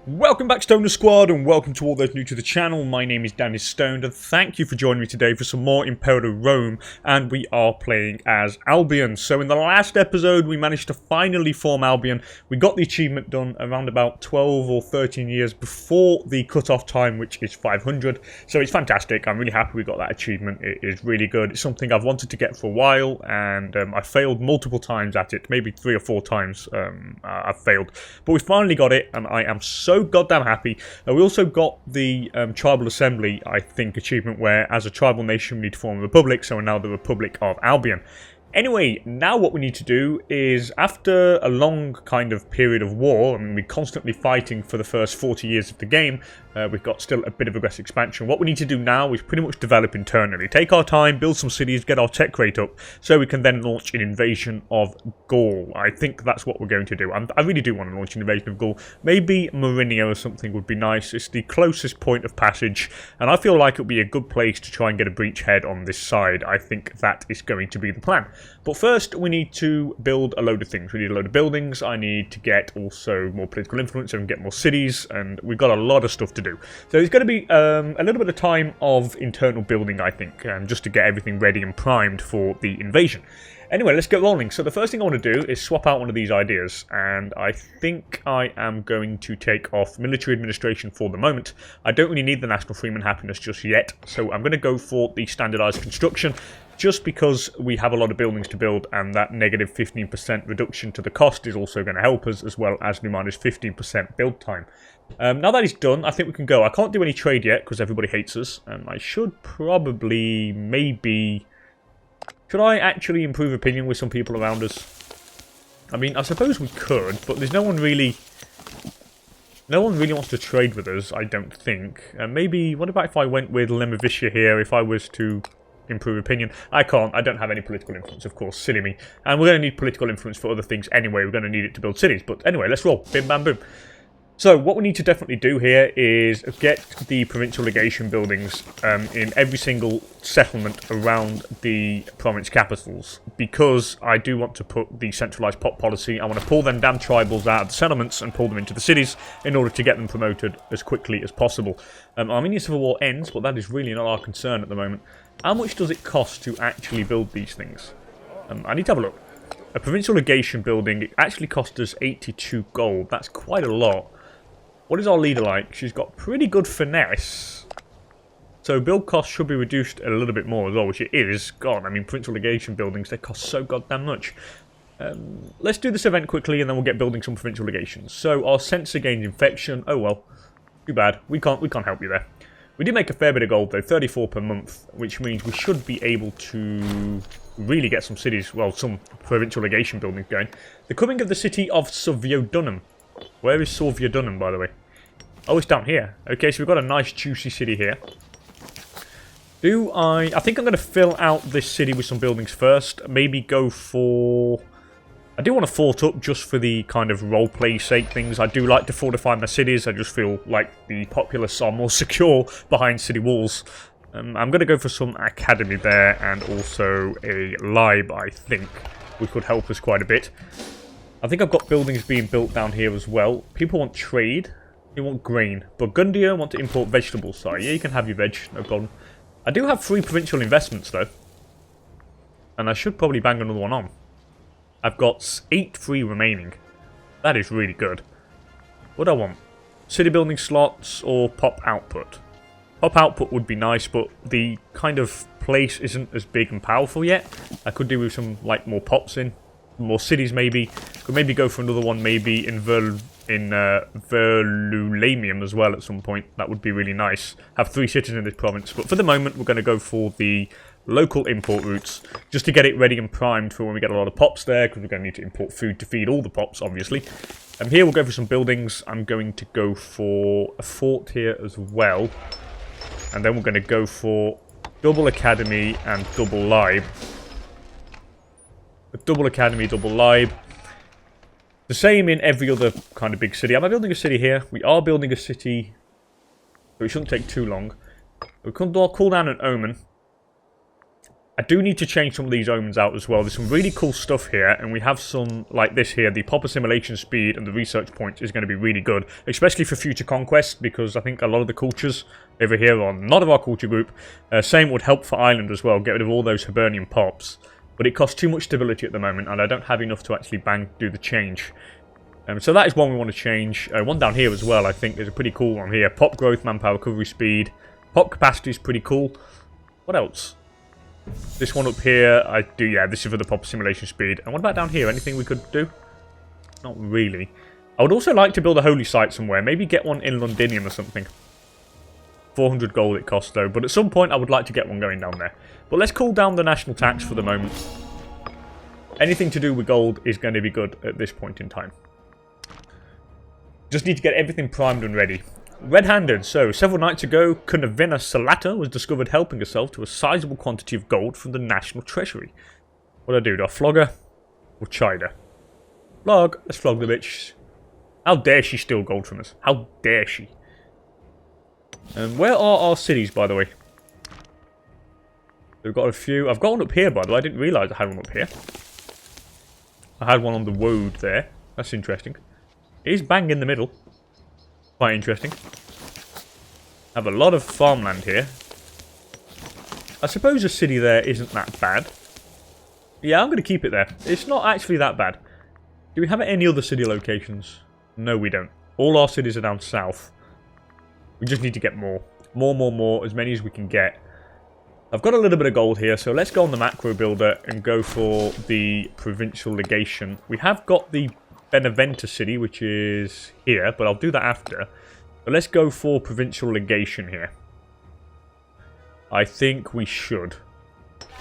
Welcome back, Stoner Squad, and welcome to all those new to the channel. My name is DanIsStoned, and thank you for joining me today for some more Imperator Rome, and we are playing as Albion. So in the last episode, we managed to finally form Albion. We got the achievement done around about 12 or 13 years before the cut-off time, which is 500. So it's fantastic. I'm really happy we got that achievement. It is really good. It's something I've wanted to get for a while, and I failed multiple times at it. Maybe 3 or 4 times I've failed. But we finally got it, and I am so goddamn happy. We also got the Tribal Assembly, I think, achievement where as a tribal nation we need to form a republic, so we're now the Republic of Albion. Anyway, now what we need to do is, after a long kind of period of war, I mean, we're constantly fighting for the first 40 years of the game, we've got still a bit of aggressive expansion. What we need to do now is pretty much develop internally. Take our time, build some cities, get our tech rate up, so we can then launch an invasion of Gaul. I think that's what we're going to do. I really do want to launch an invasion of Gaul. Maybe Mourinho or something would be nice. It's the closest point of passage, and I feel like it would be a good place to try and get a breachhead on this side. I think that is going to be the plan. But first, we need to build a load of things. We need a load of buildings. I need to get also more political influence and get more cities, and we've got a lot of stuff to do. So it's going to be a little bit of time of internal building, I think, just to get everything ready and primed for the invasion. Anyway, let's get rolling. So the first thing I want to do is swap out one of these ideas, and I think I am going to take off military administration for the moment. I don't really need the national freeman happiness just yet, so I'm going to go for the standardized construction, just because we have a lot of buildings to build, and that negative 15% reduction to the cost is also going to help us, as well as the minus 15% build time. Now that it's done, I think we can go. I can't do any trade yet because everybody hates us. I should probably, maybe... Should I actually improve opinion with some people around us? I mean, I suppose we could, but there's no one really... No one really wants to trade with us, I don't think. Maybe, what about if I went with Lemovicia here, if I was to improve opinion? I can't. I don't have any political influence, of course. Silly me. And we're going to need political influence for other things anyway. We're going to need it to build cities. But anyway, let's roll. Bim, bam, boom. So what we need to definitely do here is get the provincial legation buildings in every single settlement around the province capitals, because I do want to put the centralised pop policy. I want to pull them damn tribals out of the settlements and pull them into the cities in order to get them promoted as quickly as possible. Armenian Civil War ends, but that is really not our concern at the moment. How much does it cost to actually build these things? I need to have a look. A provincial legation building, it actually cost us 82 gold. That's quite a lot. What is our leader like? She's got pretty good finesse. So build cost should be reduced a little bit more as well, which it is. God, I mean, provincial legation buildings, they cost so goddamn much. Let's do this event quickly, and then we'll get building some provincial legations. So our sensor gains infection. Oh well, too bad. We can't help you there. We did make a fair bit of gold though, 34 per month, which means we should be able to really get some cities, well, some provincial legation buildings going. The coming of the city of Soviodunum. Where is Soviodunum, by the way? Oh, it's down here. Okay, so we've got a nice juicy city here. I think I'm going to fill out this city with some buildings first. Maybe go for... I do want to fort up just for the kind of roleplay sake things. I do like to fortify my cities. I just feel like the populace are more secure behind city walls. I'm going to go for some academy there, and also a lib, I think, which could help us quite a bit. I think I've got buildings being built down here as well. People want trade. They want grain. Burgundia want to import vegetables. Sorry, yeah, you can have your veg, no problem. I do have 3 provincial investments, though. And I should probably bang another one on. I've got 8 free remaining. That is really good. What do I want? City building slots or pop output? Pop output would be nice, but the kind of place isn't as big and powerful yet. I could do with some, like, more pops in. More cities, maybe. Could maybe go for another one, maybe in Verulamium as well at some point. That would be really nice. Have 3 cities in this province. But for the moment, we're going to go for the local import routes, just to get it ready and primed for when we get a lot of pops there, because we're going to need to import food to feed all the pops, obviously. And here we'll go for some buildings. I'm going to go for a fort here as well. And then we're going to go for double academy and double lib. Double academy, double lib. The same in every other kind of big city. Am I building a city here? We are building a city, so it shouldn't take too long. We can call down an omen. I do need to change some of these omens out as well. There's some really cool stuff here, and we have some, like this here. The pop assimilation speed and the research points is going to be really good, especially for future conquest, because I think a lot of the cultures over here are not of our culture group. Same would help for Ireland as well, get rid of all those Hibernian pops. But it costs too much stability at the moment, and I don't have enough to actually do the change. So that is one we want to change. One down here as well, I think, is a pretty cool one here. Pop growth, manpower, recovery speed. Pop capacity is pretty cool. What else? This one up here, yeah, this is for the pop simulation speed. And what about down here? Anything we could do? Not really. I would also like to build a holy site somewhere. Maybe get one in Londinium or something. 400 gold it costs though. But at some point I would like to get one going down there. But let's cool down the national tax for the moment. Anything to do with gold is going to be good at this point in time. Just need to get everything primed and ready. Red-handed. So, several nights ago, Cunavina Salata was discovered helping herself to a sizable quantity of gold from the national treasury. What do? Do I flog her? Or chide her? Flog. Let's flog the bitch. How dare she steal gold from us? How dare she? And where are our cities, by the way? We've got a few. I've got one up here, by the way. I didn't realise I had one up here. I had one on the road there. That's interesting. It is bang in the middle. Quite interesting. I have a lot of farmland here. I suppose a city there isn't that bad. Yeah, I'm going to keep it there. It's not actually that bad. Do we have any other city locations? No, we don't. All our cities are down south. We just need to get more. More. As many as we can get. I've got a little bit of gold here, so let's go on the macro builder and go for the provincial legation. We have got the Benevento city, which is here, but I'll do that after. But let's go for provincial legation here. I think we should.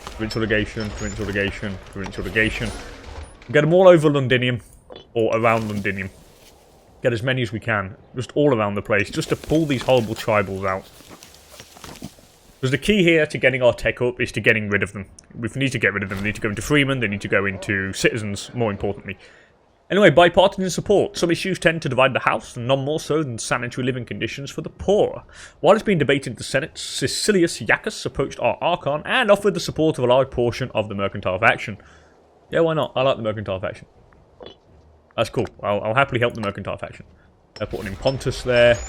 Provincial legation, provincial legation, provincial legation. Get them all over Londinium, or around Londinium. Get as many as we can, just all around the place, just to pull these horrible tribals out. Because the key here to getting our tech up is to getting rid of them. We need to get rid of them. They need to go into freemen, they need to go into citizens, more importantly. Anyway, bipartisan support. Some issues tend to divide the House, and none more so than sanitary living conditions for the poor. While it's being debated in the Senate, Sicilius Iacchus approached our Archon and offered the support of a large portion of the mercantile faction. Yeah, why not? I like the mercantile faction. That's cool. I'll happily help the mercantile faction. I put one in Pontus there.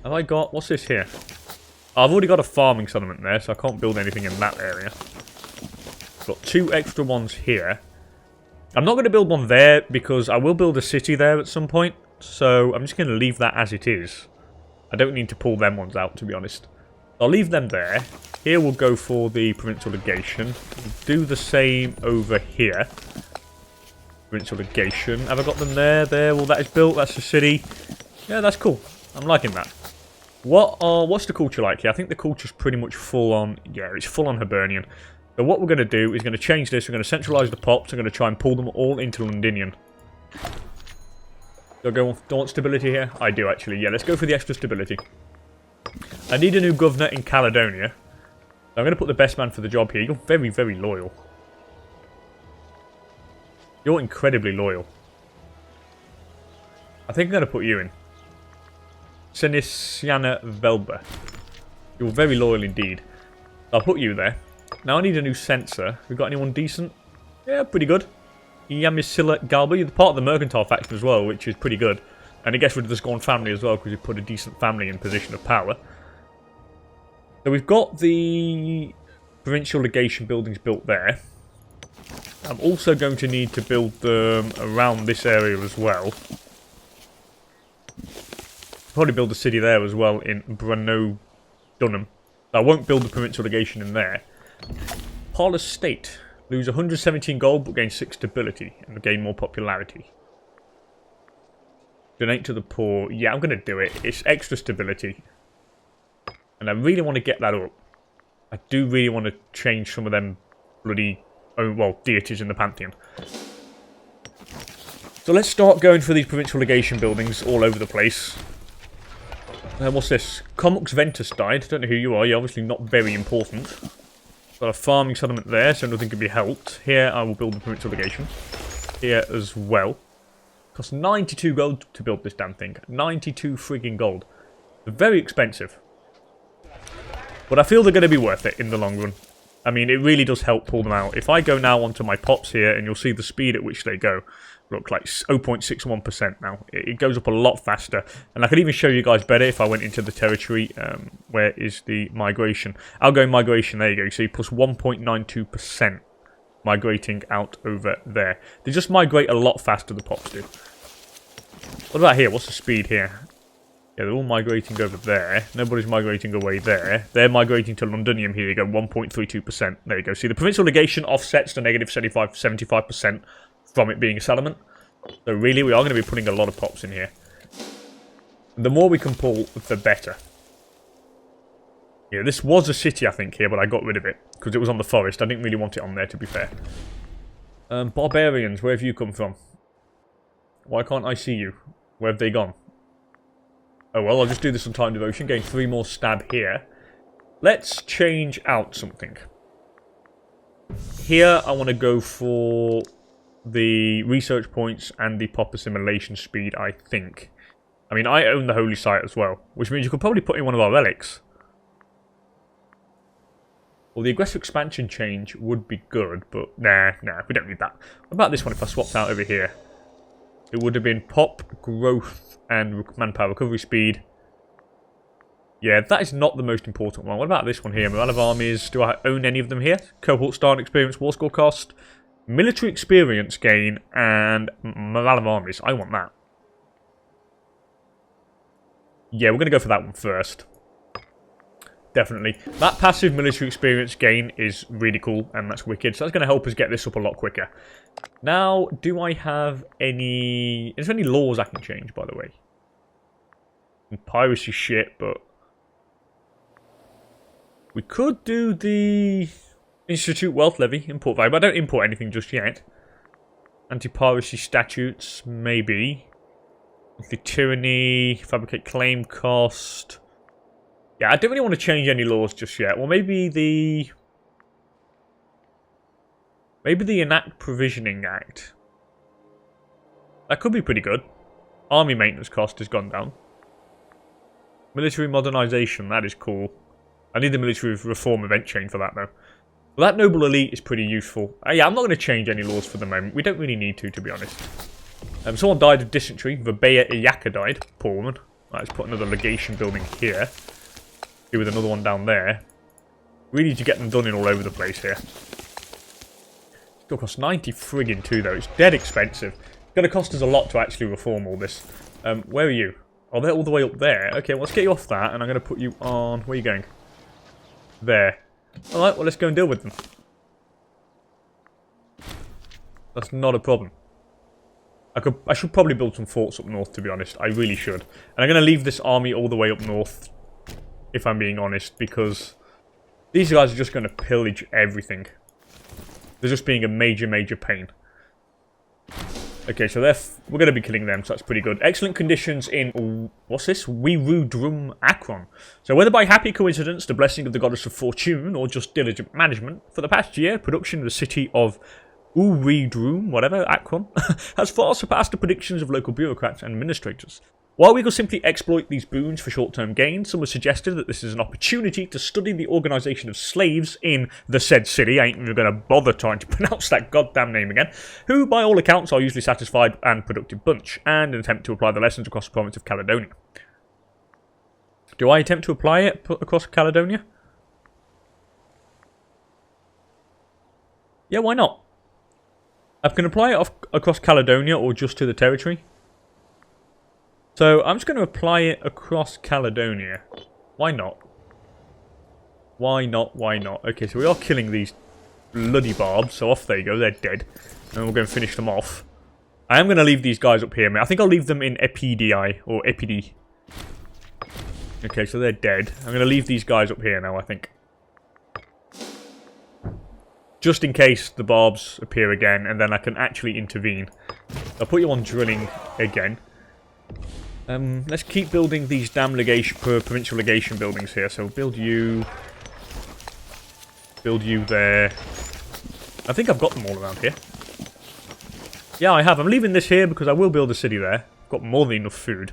Have I got... what's this here? I've already got a farming settlement there, so I can't build anything in that area. Got 2 extra ones here. I'm not going to build one there because I will build a city there at some point. So I'm just going to leave that as it is. I don't need to pull them ones out, to be honest. I'll leave them there. Here we'll go for the provincial legation. Do the same over here. Provincial legation. Have I got them there? There. Well, that is built. That's the city. Yeah, that's cool. I'm liking that. What's the culture like here? I think the culture's pretty much full on... yeah, it's full on Hibernian. So what we're going to do is going to change this. We're going to centralise the pops. We're going to try and pull them all into Londinium. Do I want stability here? I do, actually. Yeah, let's go for the extra stability. I need a new governor in Caledonia. So I'm going to put the best man for the job here. You're very, very loyal. You're incredibly loyal. I think I'm going to put you in. Senisiana Velba. You're very loyal indeed. I'll put you there. Now I need a new censor. We got anyone decent? Yeah, pretty good. Yamisilla Galba. You're part of the mercantile faction as well, which is pretty good. And it gets rid of the Scorn family as well, because you put a decent family in position of power. So we've got the provincial legation buildings built there. I'm also going to need to build them around this area as well. Probably build a city there as well in Brno Dunham. I won't build the provincial legation in there. Parlor State. Lose 117 gold but gain 6 stability and gain more popularity. Donate to the poor. Yeah, I'm going to do it. It's extra stability. And I really want to get that up. I do really want to change some of them bloody, deities in the Pantheon. So let's start going for these provincial legation buildings all over the place. What's this? Comux Ventus died. Don't know who you are. You're obviously not very important. Got a farming settlement there, so nothing can be helped. Here I will build the provincial legation. Here as well. Costs 92 gold to build this damn thing. 92 frigging gold. Very expensive. But I feel they're going to be worth it in the long run. I mean, it really does help pull them out. If I go now onto my pops here, and you'll see the speed at which they go. Look, like 0.61% now. It goes up a lot faster. And I could even show you guys better if I went into the territory. Where is the migration? Outgoing migration, there you go. You see, plus 1.92% migrating out over there. They just migrate a lot faster, the pops do. What about here? What's the speed here? Yeah, they're all migrating over there. Nobody's migrating away there. They're migrating to Londinium. Here you go, 1.32%. There you go. See, the provincial legation offsets the negative 75% from it being a settlement. So really, we are going to be putting a lot of pops in here. The more we can pull, the better. Yeah, this was a city, I think, here, but I got rid of it. Because it was on the forest. I didn't really want it on there, to be fair. Barbarians, where have you come from? Why can't I see you? Where have they gone? Oh well, I'll just do this on time devotion, gain 3 more stab here. Let's change out something. Here, I want to go for the research points and the pop assimilation speed, I think. I mean, I own the holy site as well, which means you could probably put in one of our relics. Well, the aggressive expansion change would be good, but nah, we don't need that. What about this one if I swapped out over here? It would have been pop, growth, and manpower recovery speed. Yeah, that is not the most important one. What about this one here? Morale of armies. Do I own any of them here? Cohort start experience, war score cost, military experience gain, and morale of armies. I want that. Yeah, we're going to go for that one first. Definitely. That passive military experience gain is really cool, and that's wicked. So that's going to help us get this up a lot quicker. Now, do I have any... Is there any laws I can change, by the way? Piracy shit, but... We could do the... Institute Wealth Levy, import value, but I don't import anything just yet. Anti-piracy statutes, maybe. The tyranny, fabricate claim cost... Yeah, I don't really want to change any laws just yet. Well, maybe the Enact Provisioning Act. That could be pretty good. Army maintenance cost has gone down. Military modernization, that is cool. I need the military reform event chain for that, though. Well, that noble elite is pretty useful. Yeah, I'm not going to change any laws for the moment. We don't really need to be honest. Someone died of dysentery. Verbea Iyaka died. Poor woman. Right, let's put another legation building here. With another one down there. We need to get them done in all over the place here. Still costs 90 friggin' too, though. It's dead expensive. It's going to cost us a lot to actually reform all this. Where are you? Oh, they're all the way up there. Okay, well, let's get you off that, and I'm going to put you on... Where are you going? There. Alright, well, let's go and deal with them. That's not a problem. I should probably build some forts up north, to be honest. I really should. And I'm going to leave this army all the way up north, if I'm being honest, because these guys are just going to pillage everything. They're just being a major, major pain. Okay, so we're going to be killing them, so that's pretty good. Excellent conditions in... What's this? Drum Akron. So whether by happy coincidence, the blessing of the goddess of fortune, or just diligent management, for the past year, production of the city of Drum, whatever, Akron, has far surpassed the predictions of local bureaucrats and administrators. While we could simply exploit these boons for short-term gain, some have suggested that this is an opportunity to study the organisation of slaves in the said city. I ain't even going to bother trying to pronounce that goddamn name again. Who, by all accounts, are usually satisfied and productive bunch, and an attempt to apply the lessons across the province of Caledonia. Do I attempt to apply it across Caledonia? Yeah, why not? I can apply it across Caledonia or just to the territory. So, I'm just going to apply it across Caledonia. Why not? Why not? Why not? Okay, so we are killing these bloody barbs. So off they go. They're dead. And we're going to finish them off. I am going to leave these guys up here. I think I'll leave them in EPDI. Or EPD. Okay, so they're dead. I'm going to leave these guys up here now, I think. Just in case the barbs appear again. And then I can actually intervene. I'll put you on drilling again. Let's keep building these damn provincial legation buildings here. So build you there. I think I've got them all around here. Yeah, I have. I'm leaving this here because I will build a city there. I've got more than enough food.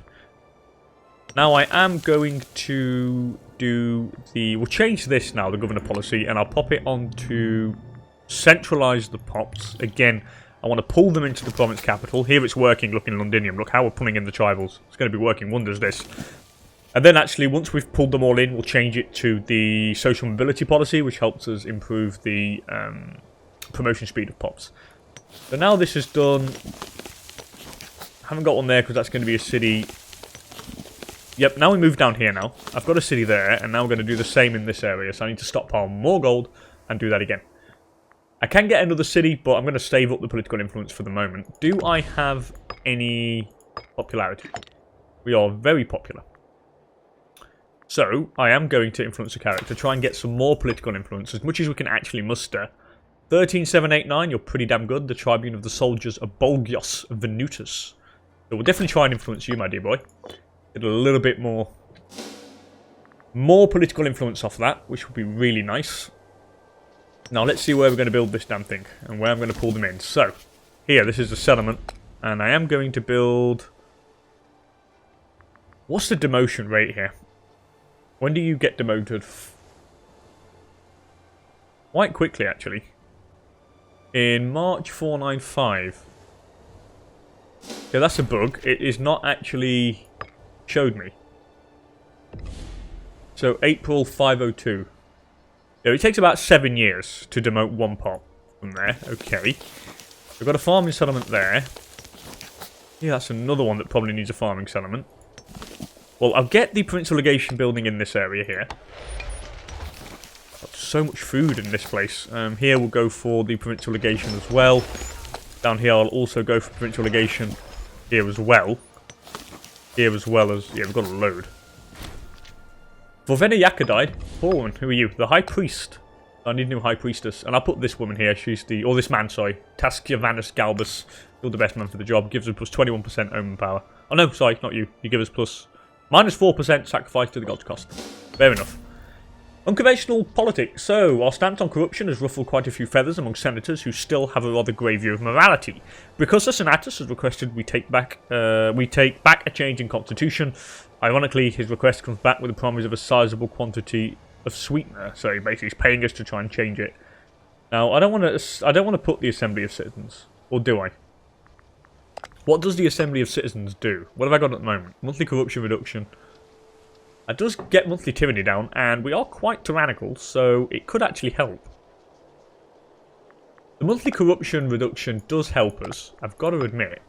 Now I am going to do the... We'll change this now, the governor policy, and I'll pop it on to centralise the pops. Again, I want to pull them into the province capital. Here it's working, look in Londinium. Look how we're pulling in the tribals. It's going to be working wonders, this. And then actually, once we've pulled them all in, we'll change it to the social mobility policy, which helps us improve the promotion speed of pops. So now this is done. Haven't got one there because that's going to be a city. Yep, now we move down here now. I've got a city there, and now we're going to do the same in this area. So I need to stockpile more gold and do that again. I can get another city, but I'm going to save up the political influence for the moment. Do I have any popularity? We are very popular. So, I am going to influence a character, try and get some more political influence, as much as we can actually muster. 13789, you're pretty damn good. The Tribune of the Soldiers of Bolgios Venutus. So we'll definitely try and influence you, my dear boy. Get a little bit more political influence off that, which would be really nice. Now let's see where we're going to build this damn thing, and where I'm going to pull them in. So, here, this is the settlement, and I am going to build... What's the demotion rate here? When do you get demoted? Quite quickly, actually. In March 495. Yeah, that's a bug. It is not actually showed me. So, April 502. Yeah, it takes about 7 years to demote one pop from there. Okay. We've got a farming settlement there. Yeah, that's another one that probably needs a farming settlement. Well, I'll get the provincial legation building in this area here. Got so much food in this place. Here we'll go for the provincial legation as well. Down here I'll also go for provincial legation here as well. Here as well as... Yeah, we've got a load. Vorvena Yaka died. Poor one. Who are you? The High Priest. I need a new High Priestess. And I'll put this woman here. She's the... Or this man, sorry. Tasciavanus Galbus. You're the best man for the job. Gives us plus 21% omen power. Oh no, sorry, not you. You give us plus... Minus 4% sacrifice to the gods cost. Fair enough. Unconventional politics. So, our stance on corruption has ruffled quite a few feathers among senators who still have a rather grey view of morality. Because the Senatus has requested we take back a change in constitution. Ironically, his request comes back with a promise of a sizable quantity of sweetener. So basically, he's paying us to try and change it. Now, I don't want to put the Assembly of Citizens, or do I? What does the Assembly of Citizens do? What have I got at the moment? Monthly corruption reduction. It does get monthly tyranny down, and we are quite tyrannical, so it could actually help. The monthly corruption reduction does help us, I've got to admit.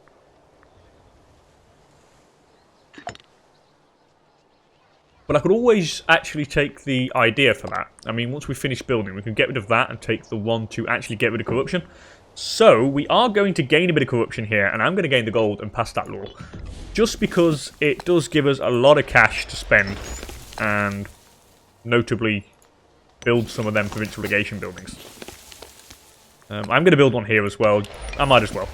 But I could always actually take the idea for that. I mean, once we finish building, we can get rid of that and take the one to actually get rid of corruption. So, we are going to gain a bit of corruption here, and I'm going to gain the gold and pass that law. Just because it does give us a lot of cash to spend, and notably build some of them provincial legation buildings. I'm going to build one here as well. I might as well.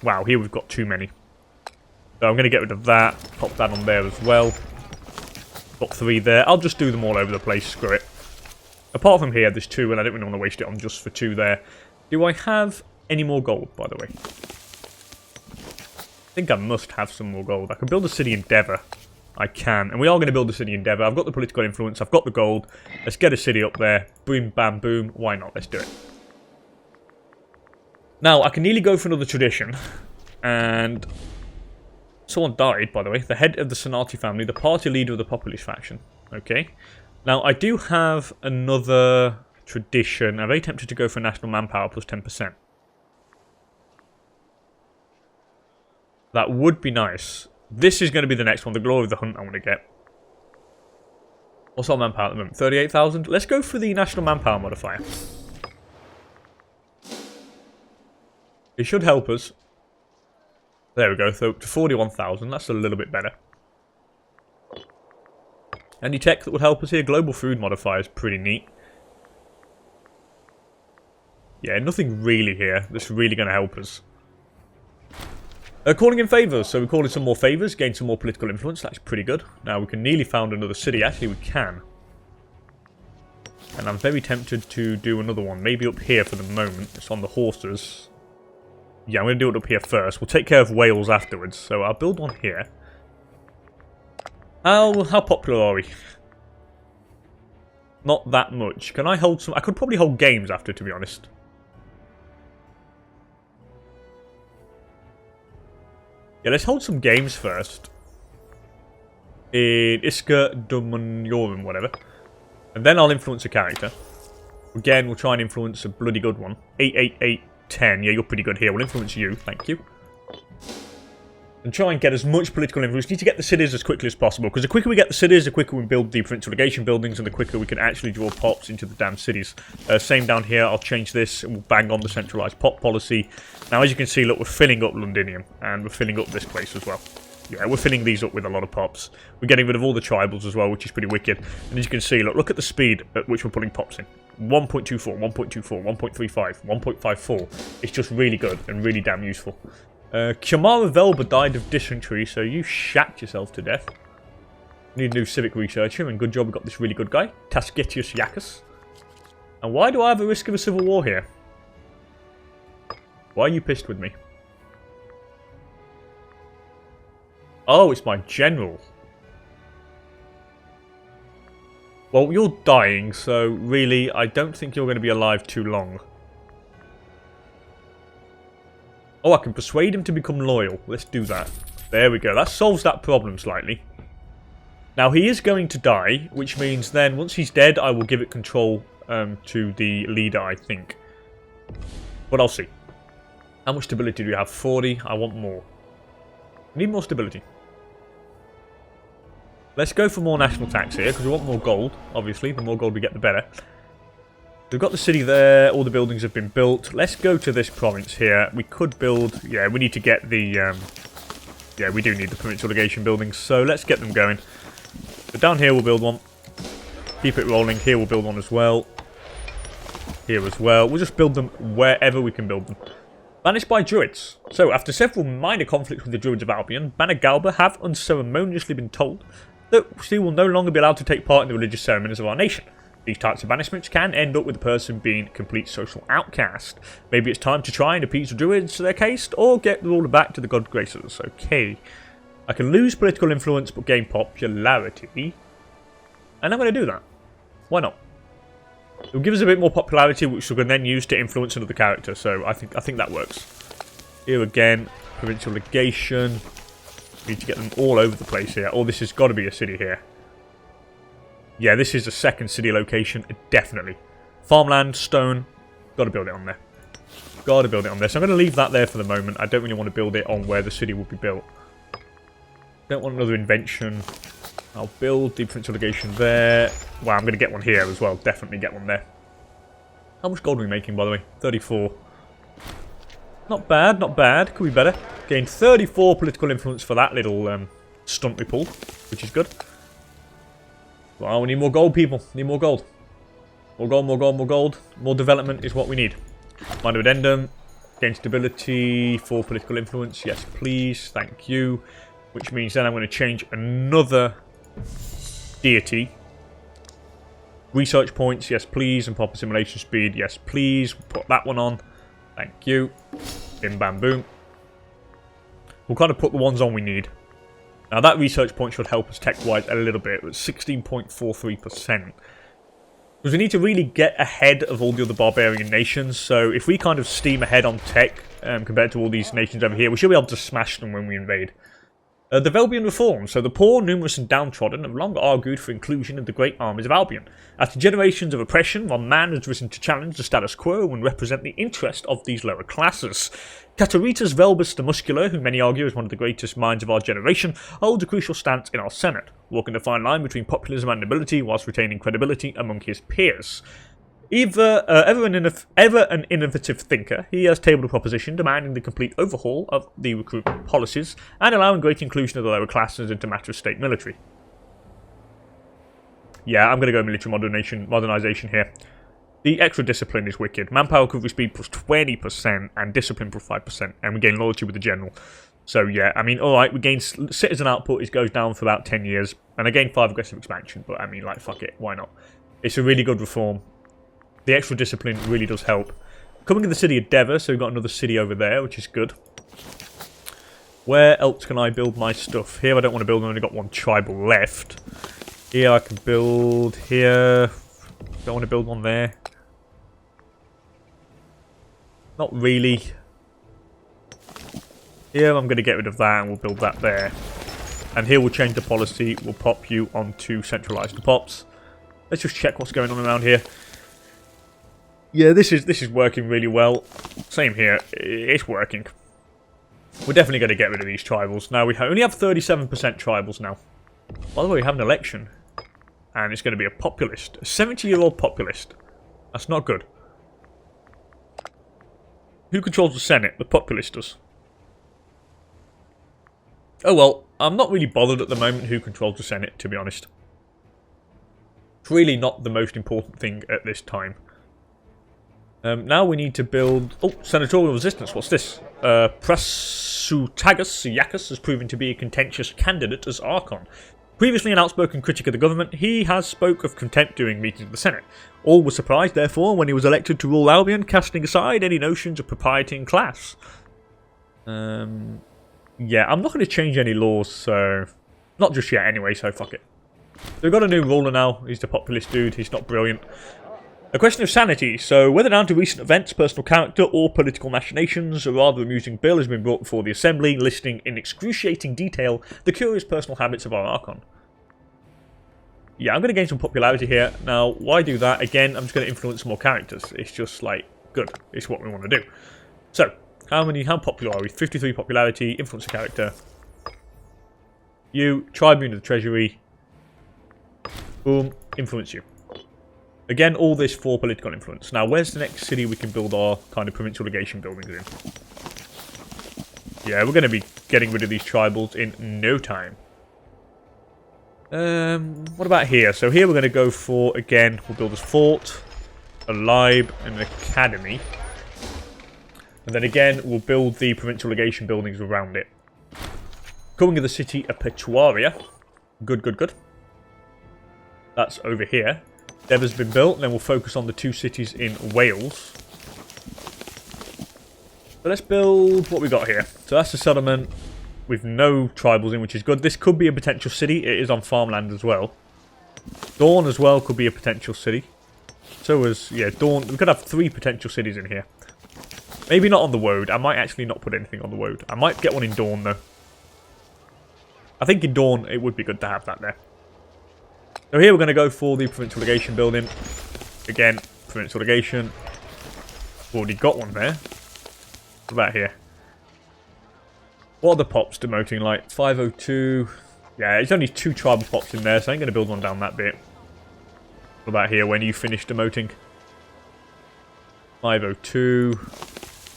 Wow, here we've got too many. So I'm going to get rid of that, pop that on there as well. Got 3 there. I'll just do them all over the place, screw it. Apart from here, there's 2, and I don't really want to waste it on just for 2 there. Do I have any more gold, by the way? I think I must have some more gold. I can build a city in Endeavour. I can. And we are going to build a city in Endeavour. I've got the political influence. I've got the gold. Let's get a city up there. Boom, bam, boom. Why not? Let's do it. Now, I can nearly go for another tradition. And... someone died, by the way. The head of the Senati family. The party leader of the Populist faction. Okay. Now, I do have another tradition. I'm very tempted to go for national manpower plus 10%. That would be nice. This is going to be the next one. The Glory of the Hunt I want to get. What's our manpower at the moment? 38,000? Let's go for the national manpower modifier. It should help us. There we go. So to 41,000. That's a little bit better. Any tech that would help us here? Global food modifier is pretty neat. Yeah, nothing really here that's really going to help us. Calling in favours. So we call in some more favours, gain some more political influence. That's pretty good. Now we can nearly found another city. Actually, we can. And I'm very tempted to do another one. Maybe up here for the moment. It's on the horses. Yeah, I'm going to do it up here first. We'll take care of Wales afterwards. So I'll build one here. How popular are we? Not that much. Can I hold some? I could probably hold games after, to be honest. Yeah, let's hold some games first. In Iska Domuniorum, whatever. And then I'll influence a character. Again, we'll try and influence a bloody good one. 88810. Yeah, you're pretty good here. We'll influence you. Thank you. And try and get as much political influence. We need to get the cities as quickly as possible. Because the quicker we get the cities, the quicker we build the provincial legation buildings, and the quicker we can actually draw pops into the damn cities. Same down here. I'll change this and we'll bang on the centralised pop policy. Now, as you can see, look, we're filling up Londinium. And we're filling up this place as well. Yeah, we're filling these up with a lot of pops. We're getting rid of all the tribals as well, which is pretty wicked. And as you can see, look at the speed at which we're putting pops in. 1.24, 1.24, 1.35, 1.54. It's just really good and really damn useful. Kiamara Velba died of dysentery, so you shat yourself to death. Need a new civic researcher, and good job we got this really good guy. Tasketius Yakus. And why do I have a risk of a civil war here? Why are you pissed with me? Oh, it's my general. Well, you're dying, so really, I don't think you're going to be alive too long. Oh, I can persuade him to become loyal. Let's do that. There we go. That solves that problem slightly. Now, he is going to die, which means then, once he's dead, I will give it control to the leader, I think. But I'll see. How much stability do you have? 40. I want more. I need more stability. Let's go for more national tax here, because we want more gold, obviously. The more gold we get, the better. We've got the city there. All the buildings have been built. Let's go to this province here. We could build... Yeah, we need to get the... yeah, we do need the provincial legation buildings, so let's get them going. But down here we'll build one. Keep it rolling. Here we'll build one as well. Here as well. We'll just build them wherever we can build them. Banished by Druids. So, after several minor conflicts with the Druids of Albion, Banagalba have unceremoniously been told that she will no longer be allowed to take part in the religious ceremonies of our nation. These types of banishments can end up with the person being a complete social outcast. Maybe it's time to try and appease the Druids to their caste, or get the ruler back to the god graces. Okay. I can lose political influence but gain popularity. And I'm going to do that. Why not? It will give us a bit more popularity, which we can then use to influence another character. So I think that works. Here again, provincial legation. We need to get them all over the place here. Oh, this has got to be a city here. Yeah, this is a second city location, definitely. Farmland, stone, got to build it on there. Got to build it on there. So I'm going to leave that there for the moment. I don't really want to build it on where the city will be built. Don't want another invention. I'll build the provincial legation there. Wow, I'm going to get one here as well. Definitely get one there. How much gold are we making, by the way? 34. Not bad, not bad. Could be better. Gained 34 political influence for that little stunt we pulled, which is good. Well, we need more gold, people. Need more gold. More gold, more gold, more gold. More development is what we need. Minor addendum. Gain stability. 4 political influence. Yes, please. Thank you. Which means then I'm going to change another deity. Research points. Yes, please. And pop assimilation speed. Yes, please. Put that one on. Thank you. Bim, bam, boom. We'll kind of put the ones on we need. Now that research point should help us tech-wise a little bit. It's 16.43%. Because we need to really get ahead of all the other barbarian nations. So if we kind of steam ahead on tech compared to all these nations over here, we should be able to smash them when we invade. The Velbian reform. So the poor, numerous and downtrodden have long argued for inclusion in the great armies of Albion. After generations of oppression, one man has risen to challenge the status quo and represent the interest of these lower classes. Cataritas Velbus the Muscular, who many argue is one of the greatest minds of our generation, holds a crucial stance in our Senate, walking the fine line between populism and nobility whilst retaining credibility among his peers. Ever an innovative thinker, he has tabled a proposition demanding the complete overhaul of the recruitment policies and allowing great inclusion of the lower classes into matter of state military. Yeah, I'm going to go military modernization here. The extra discipline is wicked. Manpower recovery speed plus 20% and discipline plus 5%, and we gain loyalty with the general. So yeah, I mean, alright, we gain citizen output, it goes down for about 10 years, and I gain 5 aggressive expansion, but I mean, like, fuck it, why not? It's a really good reform. The extra discipline really does help. Coming in the city of Dever, so we've got another city over there, which is good. Where else can I build my stuff? Here I don't want to build, I've only got one tribal left. Here I can build, here. Don't want to build one there. Not really. Here I'm going to get rid of that and we'll build that there. And here we'll change the policy. We'll pop you onto centralised pops. Let's just check what's going on around here. Yeah, this is working really well. Same here. It's working. We're definitely going to get rid of these tribals. Now, we only have 37% tribals now. By the way, we have an election. And it's going to be a populist. A 70-year-old populist. That's not good. Who controls the Senate? The populist does. Oh well, I'm not really bothered at the moment who controls the Senate, to be honest. It's really not the most important thing at this time. Now we need to build... Oh, senatorial resistance. What's this? Prasutagus Yakis has proven to be a contentious candidate as Archon. Previously an outspoken critic of the government, he has spoke of contempt during meetings of the Senate. All were surprised, therefore, when he was elected to rule Albion, casting aside any notions of propriety and class. Yeah, I'm not going to change any laws, so... Not just yet, anyway, so fuck it. So we've got a new ruler now. He's the populist dude. He's not brilliant. A question of sanity. So, whether down to recent events, personal character, or political machinations, a rather amusing bill has been brought before the Assembly, listing in excruciating detail the curious personal habits of our Archon. Yeah, I'm going to gain some popularity here. Now, why do that? Again, I'm just going to influence more characters. It's just, like, good. It's what we want to do. So, how popular are we? 53 popularity, influence a character. You, Tribune of the Treasury. Boom, influence you. Again, all this for political influence. Now, where's the next city we can build our kind of provincial legation buildings in? Yeah, we're going to be getting rid of these tribals in no time. What about here? So here we're going to go for, again, we'll build a fort, a lib, and an academy. And then again, we'll build the provincial legation buildings around it. Coming to the city of Petuaria. Good, good, good. That's over here. Devon's been built, and then we'll focus on the two cities in Wales. So let's build what we got here. So that's a settlement with no tribals in, which is good. This could be a potential city. It is on farmland as well. Dawn as well could be a potential city. So as, yeah, Dawn. We could have 3 potential cities in here. Maybe not on the Woad. I might actually not put anything on the Woad. I might get one in Dawn, though. I think in Dawn, it would be good to have that there. So here we're going to go for the provincial legation building. Again, provincial legation. Already got one there. What about here? What are the pops demoting like? 502. Yeah, it's only 2 tribal pops in there, so I ain't going to build one down that bit. What about here when you finish demoting? 502.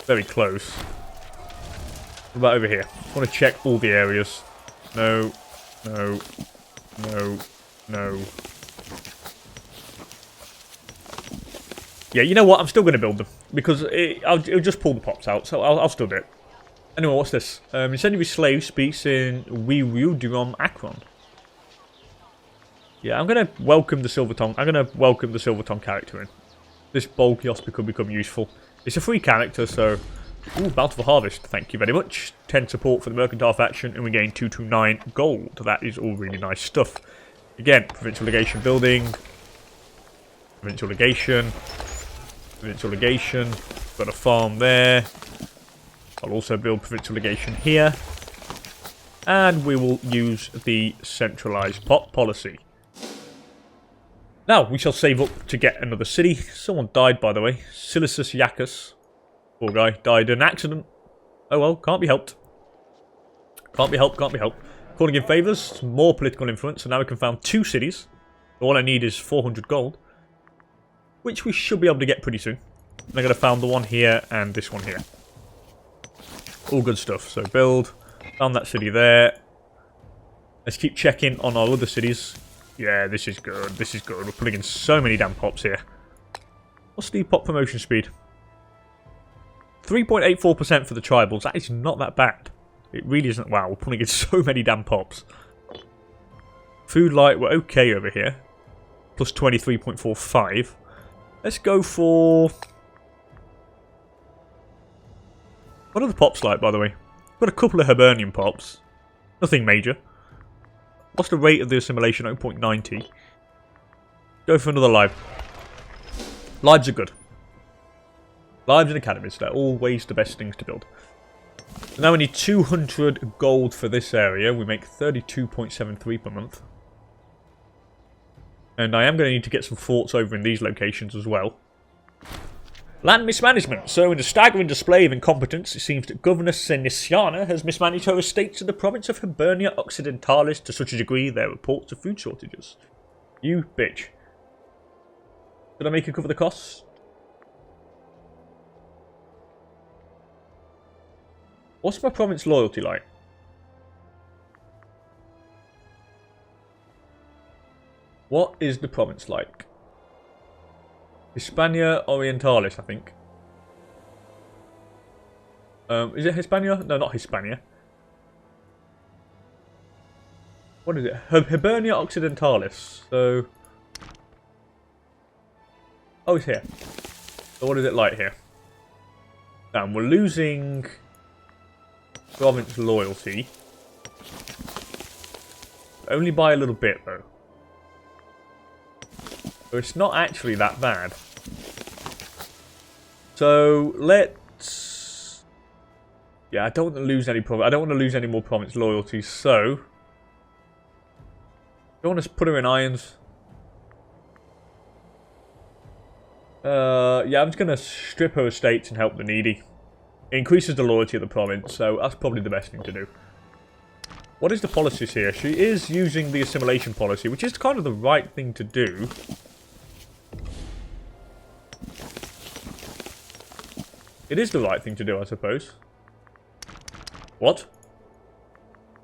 Very close. What about over here? I want to check all the areas. No. No. No. No. Yeah, you know what? I'm still going to build them. Because it'll just pull the pops out. So I'll still do it. Anyway, what's this? Incendiary slave speaks in Wiru Akron. Yeah, I'm going to welcome the Silver Tongue. I'm going to welcome the Silver Tongue character in. This bulky Osprey could become useful. It's a free character, so... Ooh, Bountiful Harvest. Thank you very much. 10 support for the Mercantile faction, and we gain 229 gold. That is all really nice stuff. Again, provincial legation building. Provincial legation. Provincial legation. Got a farm there. I'll also build provincial legation here. And we will use the centralised pot policy. Now, we shall save up to get another city. Someone died, by the way. Silicis Yakis. Poor guy. Died in an accident. Oh well, can't be helped. Can't be helped, can't be helped. Calling in favours. More political influence. So now we can found 2 cities. All I need is 400 gold. Which we should be able to get pretty soon. And I'm going to found the one here and this one here. All good stuff. So build. Found that city there. Let's keep checking on our other cities. Yeah, this is good. This is good. We're putting in so many damn pops here. What's the pop promotion speed? 3.84% for the tribals. That is not that bad. It really isn't. Wow, we're putting in so many damn pops. Food light, we're okay over here. Plus 23.45. Let's go for... What are the pops like, by the way? Got a couple of Hibernian pops. Nothing major. What's the rate of the assimilation? 0.90. Go for another live. Lives are good. Lives and academies, they're always the best things to build. So now we need 200 gold for this area. We make 32.73 per month. And I am going to need to get some forts over in these locations as well. Land mismanagement. So in a staggering display of incompetence, it seems that Governor Seniciana has mismanaged her estates in the province of Hibernia Occidentalis to such a degree there are reports of food shortages. You bitch. Did I make her cover the costs? What's my province loyalty like? What is the province like? Hispania Orientalis, I think. Is it Hispania? No, not Hispania. What is it? Hibernia Occidentalis. So... oh, it's here. So what is it like here? And we're losing... province loyalty. Only by a little bit, though. So it's not actually that bad. So let's... yeah, I don't want to lose any province. I don't want to lose any more province loyalty. So I don't want to put her in irons. Yeah, I'm just going to strip her estates and help the needy. It increases the loyalty of the province, so that's probably the best thing to do. What is the policies here? She is using the assimilation policy, which is kind of the right thing to do. It is the right thing to do, I suppose. What?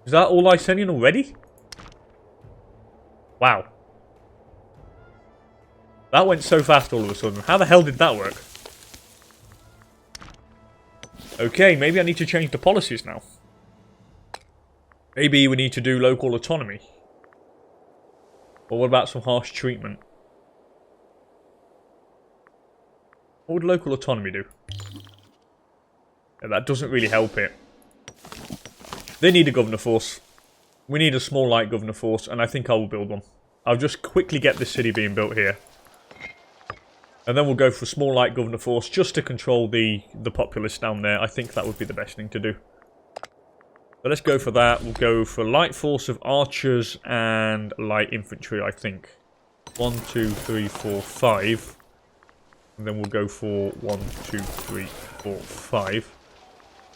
Is that all Icenian already? Wow. That went so fast all of a sudden. How the hell did that work? Okay, maybe I need to change the policies now. Maybe we need to do local autonomy. Or what about some harsh treatment? What would local autonomy do? Yeah, that doesn't really help it. They need a governor force. We need a small light governor force, and I think I will build one. I'll just quickly get this city being built here. And then we'll go for a small light governor force just to control the populace down there. I think that would be the best thing to do. So let's go for that. We'll go for a light force of archers and light infantry, I think. 1, 2, 3, 4, 5. And then we'll go for 1, 2, 3, 4, 5.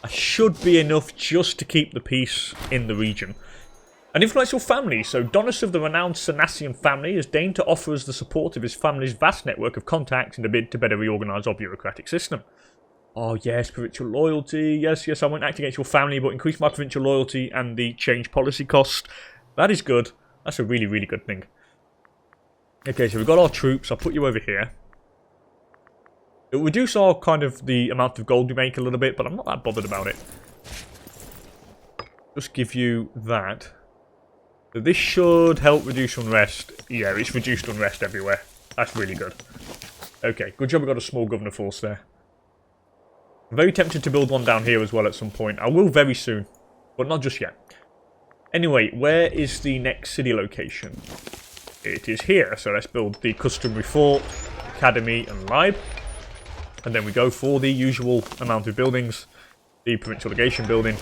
I should be enough just to keep the peace in the region. An influential family. So Donis of the renowned Senacian family has deigned to offer us the support of his family's vast network of contacts in a bid to better reorganise our bureaucratic system. Oh yes, provincial loyalty. Yes, yes, I won't act against your family, but increase my provincial loyalty and the change policy cost. That is good. That's a really, really good thing. Okay, so we've got our troops. I'll put you over here. It'll reduce our kind of the amount of gold we make a little bit, but I'm not that bothered about it. Just give you that. So this should help reduce unrest. Yeah, it's reduced unrest everywhere. That's really good. Okay, good job we got a small governor force there. I'm very tempted to build one down here as well at some point. I will very soon, but not just yet. Anyway, where is the next city location? It is here. So let's build the customary fort, academy, and lib. And then we go for the usual amount of buildings. The provincial legation building.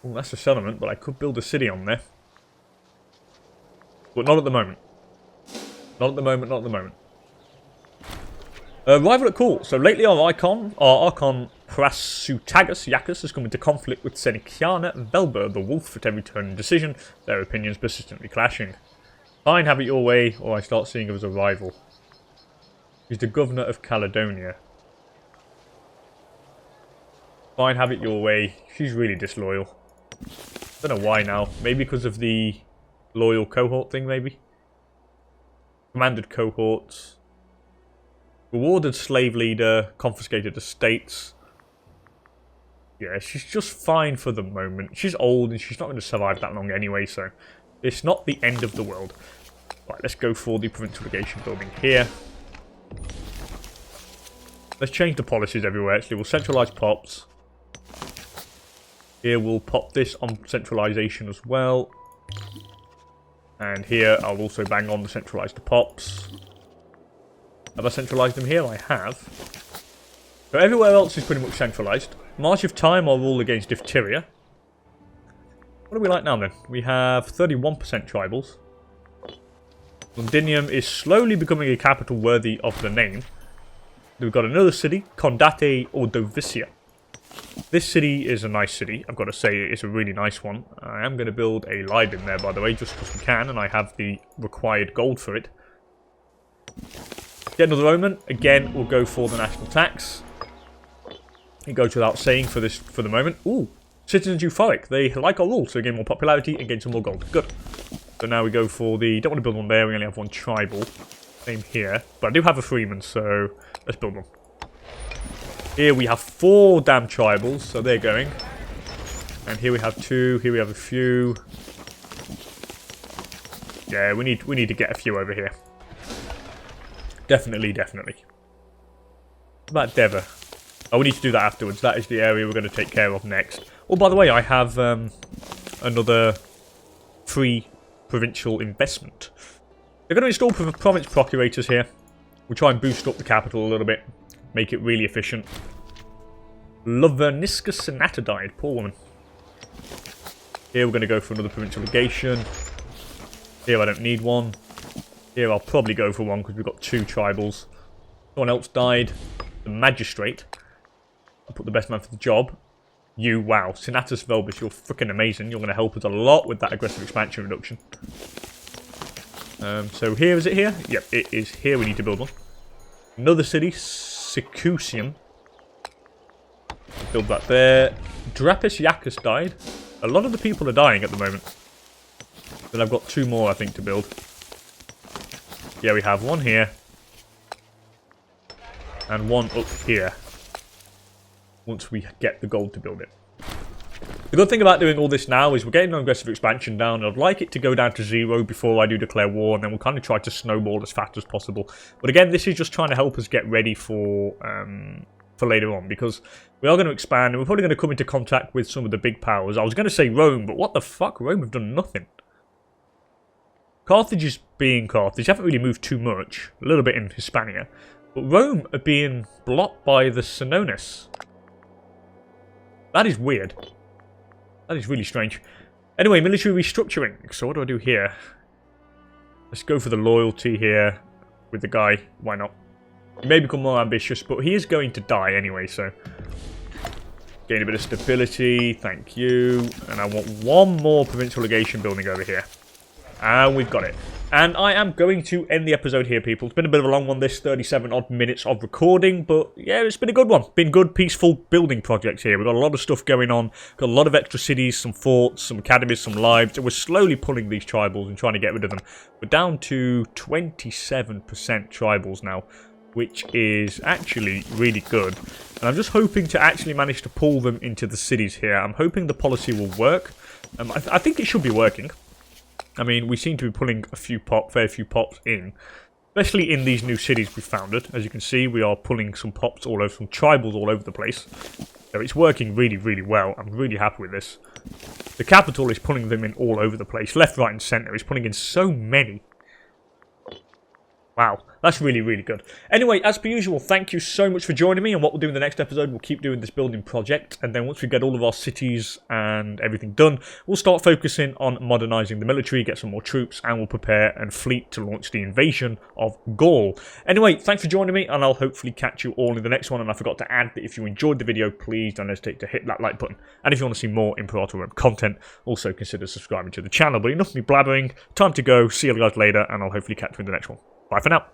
Oh, that's a settlement, but I could build a city on there. But not at the moment. Not at the moment, not at the moment. Rival at court. So lately our Archon Prasutagus Yacus has come into conflict with Seniciana Velber, the wolf at every turn and decision, their opinions persistently clashing. Fine, have it your way, or I start seeing her as a rival. She's the governor of Caledonia. Fine, have it your way. She's really disloyal. Don't know why now. Maybe because of the loyal cohort thing, maybe? Commanded cohorts. Rewarded slave leader. Confiscated estates. Yeah, she's just fine for the moment. She's old and she's not going to survive that long anyway, so it's not the end of the world. Right, let's go for the provincial legation building here. Let's change the policies everywhere. Actually, we'll centralise pops. Here we'll pop this on centralisation as well. And here I'll also bang on the centralised pops. Have I centralised them here? I have. So everywhere else is pretty much centralised. March of Time, I'll rule against diphtheria. What are we like now then? We have 31% tribals. Londinium is slowly becoming a capital worthy of the name. We've got another city, Condate Ordovicia. This city is a nice city, I've got to say, it's a really nice one. I am going to build a live in there, by the way, just because we can, and I have the required gold for it. Get another Roman. Again, we'll go for the national tax. It goes without saying for the moment. Ooh, citizens euphoric. They like our rules, so gain more popularity and gain some more gold. Good. So now we go for the... Don't want to build one there, we only have one tribal. Same here. But I do have a freeman, so let's build one. Here we have 4 damn tribals, so they're going. And here we have 2, here we have a few. Yeah, we need to get a few over here. Definitely, definitely. What about Dever? Oh, we need to do that afterwards. That is the area we're going to take care of next. Oh, by the way, I have another free provincial investment. They're going to install province procurators here. We'll try and boost up the capital a little bit. Make it really efficient. Loverniska Sonata died. Poor woman. Here we're going to go for another provincial legation. Here I don't need one. Here I'll probably go for one because we've got 2 tribals. Someone else died. The magistrate. I'll put the best man for the job. You, wow. Senatus Velbus, you're freaking amazing. You're going to help us a lot with that aggressive expansion reduction. So here, is it here? Yep, it is here. We need to build one. Another city, Sicusium. Build that there. Drapis Yacus died. A lot of the people are dying at the moment. Then I've got 2 more, I think, to build. Yeah, we have one here. And one up here. Once we get the gold to build it. The good thing about doing all this now is we're getting an aggressive expansion down. I'd like it to go down to 0 before I do declare war, and then we'll kind of try to snowball as fast as possible. But again, this is just trying to help us get ready for later on, because we are going to expand, and we're probably going to come into contact with some of the big powers. I was going to say Rome, but what the fuck? Rome have done nothing. Carthage is being Carthage. They haven't really moved too much. A little bit in Hispania. But Rome are being blocked by the Senones. That is weird. That is really strange. Anyway, military restructuring. So what do I do here? Let's go for the loyalty here with the guy. Why not? He may become more ambitious, but he is going to die anyway, so... Gain a bit of stability. Thank you. And I want one more provincial legation building over here. And we've got it. And I am going to end the episode here, people. It's been a bit of a long one, this 37 odd minutes of recording, but yeah, it's been a good one. Been good, peaceful building projects here. We've got a lot of stuff going on. Got a lot of extra cities, some forts, some academies, some lives. And we're slowly pulling these tribals and trying to get rid of them. We're down to 27% tribals now, which is actually really good. And I'm just hoping to actually manage to pull them into the cities here. I'm hoping the policy will work. I think it should be working. I mean, we seem to be pulling a few fair few pops in, especially in these new cities we founded. As you can see, we are pulling some pops all over, some tribals all over the place. So it's working really, really well. I'm really happy with this. The capital is pulling them in all over the place, left, right, and centre. It's pulling in so many. Wow, that's really, really good. Anyway, as per usual, thank you so much for joining me. And what we'll do in the next episode, we'll keep doing this building project. And then once we get all of our cities and everything done, we'll start focusing on modernising the military, get some more troops, and we'll prepare a fleet to launch the invasion of Gaul. Anyway, thanks for joining me, and I'll hopefully catch you all in the next one. And I forgot to add that if you enjoyed the video, please don't hesitate to hit that like button. And if you want to see more Imperator Rome content, also consider subscribing to the channel. But enough of me blabbering, time to go. See you guys later, and I'll hopefully catch you in the next one. Bye for now.